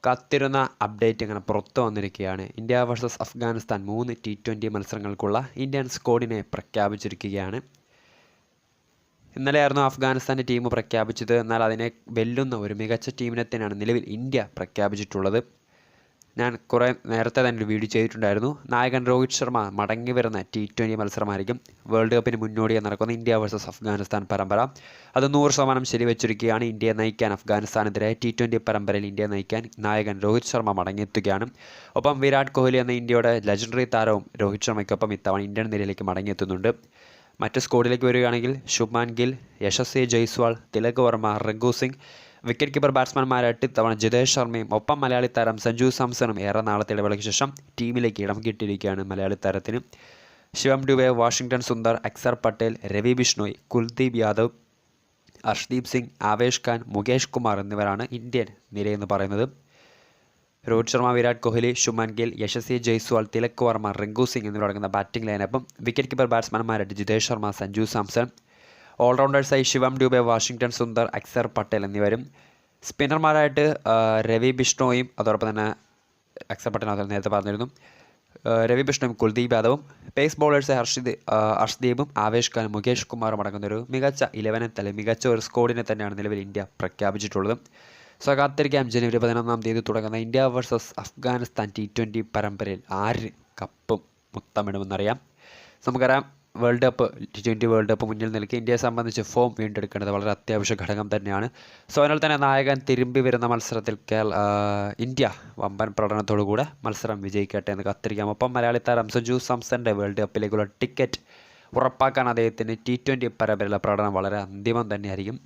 കാത്തിരുന്ന അപ്ഡേറ്റ് ഇങ്ങനെ പുറത്തു വന്നിരിക്കുകയാണ്. ഇന്ത്യ വേഴ്സസ് അഫ്ഗാനിസ്ഥാൻ 3 T20 മത്സരങ്ങൾക്കുള്ള ഇന്ത്യൻ സ്ക്വാഡിനെ പ്രഖ്യാപിച്ചിരിക്കുകയാണ്. ഇന്നലെയായിരുന്നു അഫ്ഗാനിസ്ഥാൻ്റെ ടീം പ്രഖ്യാപിച്ചത്. എന്നാൽ അതിനെ വെല്ലുന്ന ഒരു മികച്ച ടീമിനെ തന്നെയാണ് നിലവിൽ ഇന്ത്യ പ്രഖ്യാപിച്ചിട്ടുള്ളത്. ഞാൻ കുറേ നേരത്തെ തന്നെ ഒരു വീഡിയോ ചെയ്തിട്ടുണ്ടായിരുന്നു. നായകൻ രോഹിത് ശർമ്മ മടങ്ങി വരുന്ന T20 മത്സരമായിരിക്കും വേൾഡ് കപ്പിന് മുന്നോടിയായി നടക്കുന്ന ഇന്ത്യ വേഴ്സസ് അഫ്ഗാനിസ്ഥാൻ പരമ്പര. അത് 100% ശരിവെച്ചിരിക്കുകയാണ്. ഇന്ത്യയെ നയിക്കാൻ അഫ്ഗാനിസ്ഥാനെതിരെ T20 പരമ്പരയിൽ ഇന്ത്യയെ നയിക്കാൻ നായകൻ രോഹിത് ശർമ്മ മടങ്ങിയെത്തുകയാണ്. ഒപ്പം വിരാട് കോഹ്ലി എന്ന ഇന്ത്യയുടെ ലെജൻഡറി താരവും രോഹിത് ശർമ്മയ്ക്കൊപ്പം ഇത്തവണ ഇന്ത്യൻ നിരയിലേക്ക് മടങ്ങിയെത്തുന്നുണ്ട്. മറ്റ് സ്ക്വാഡിലേക്ക് വരികയാണെങ്കിൽ ശുഭ്മാൻ ഗിൽ, യശസ്വി ജയ്സ്വാൾ, തിലക് വർമ്മ, റിങ്കു സിംഗ്, വിക്കറ്റ് കീപ്പർ ബാറ്റ്സ്മാൻമാരായിട്ട് ഇത്തവണ ജിതേഷ് ശർമ്മയും ഒപ്പം മലയാളി താരം സഞ്ജു സാംസണും ഏറെ നാളത്തെ ഇടവേളയ്ക്ക് ശേഷം ടീമിലേക്ക് ഇടം കിട്ടിയിരിക്കുകയാണ്. മലയാളി താരത്തിന് ശിവം ഡുബെ, വാഷിംഗ്ടൺ സുന്ദർ, അക്സർ പട്ടേൽ, രവി ബിഷ്ണോയ്, കുൽദീപ് യാദവ്, അർഷ്ദീപ് സിംഗ്, ആവേശ് ഖാൻ, മുകേഷ് കുമാർ എന്നിവരാണ് ഇന്ത്യൻ നിരയെന്ന് പറയുന്നത്. രോഹിത് ശർമ്മ, വിരാട് കോഹ്ലി, ശുഭ്മാൻ ഗിൽ, യശസ്വി ജയ്സ്വാൾ, തിലക് വർമ്മ, റിങ്കു സിംഗ് എന്നിവരടങ്ങുന്ന ബാറ്റിംഗ് ലൈനപ്പം വിക്കറ്റ് കീപ്പർ ബാറ്റ്സ്മാൻമാരായിട്ട് ജിതേഷ് ശർമ്മ, സഞ്ജു സാംസൺ, ഓൾറൗണ്ടേഴ്സായി ശിവം ഡുബെ, വാഷിംഗ്ടൺ സുന്ദർ, അക്സർ പട്ടേൽ എന്നിവരും സ്പിന്നർമാരായിട്ട് രവി ബിഷ്ണോയും അതോടൊപ്പം തന്നെ അക്സർ പട്ടേൽ നേരത്തെ പറഞ്ഞിരുന്നു, രവി ബിഷ്ണോയും കുൽദീപ് യാദവും, പേസ് ബൗളേഴ്സായി അർഷ്ദീപും ആവേശ് ഖാനും മുകേഷ് കുമാറും അടങ്ങുന്നൊരു മികച്ച 11 മികച്ച ഒരു സ്ക്വാഡിനെ തന്നെയാണ് നിലവിൽ ഇന്ത്യ പ്രഖ്യാപിച്ചിട്ടുള്ളത്. സോ കാത്തിരിക്കാം ജനുവരി 11 തുടങ്ങുന്ന ഇന്ത്യ വേഴ്സസ് അഫ്ഗാനിസ്ഥാൻ T20 പരമ്പരയിൽ ആര് കപ്പും മുത്തമിടുമെന്നറിയാം. നമുക്കറിയാം world cup T20 world cup മുന്നിൽ നിൽക്കി ഇന്ത്യയെ സംബന്ധിച്ച് ഫോം വീണ്ടെടുക്കേണ്ടത് വളരെ അത്യാവശ്യ ഘടകം തന്നെയാണ്. സോ അതിനാൽ തന്നെ നായകൻ തിരുമ്പി വരുന്ന മത്സരത്തിൽ ഇന്ത്യ വമ്പൻ പ്രകടനത്തോടുകൂടെ മത്സരം വിജയിക്കട്ടെ എന്ന് കാത്തിരിക്കാം. ഒപ്പം മലയാളി താരം സഞ്ജു സാംസന്റെ വേൾഡ് കപ്പിലേക്കുള്ള ടിക്കറ്റ് ഉറപ്പാക്കാൻ അദ്ദേഹത്തിന് T20 പരമ്പരയിലെ പ്രകടനം വളരെ അന്തിമം തന്നെയായിരിക്കും.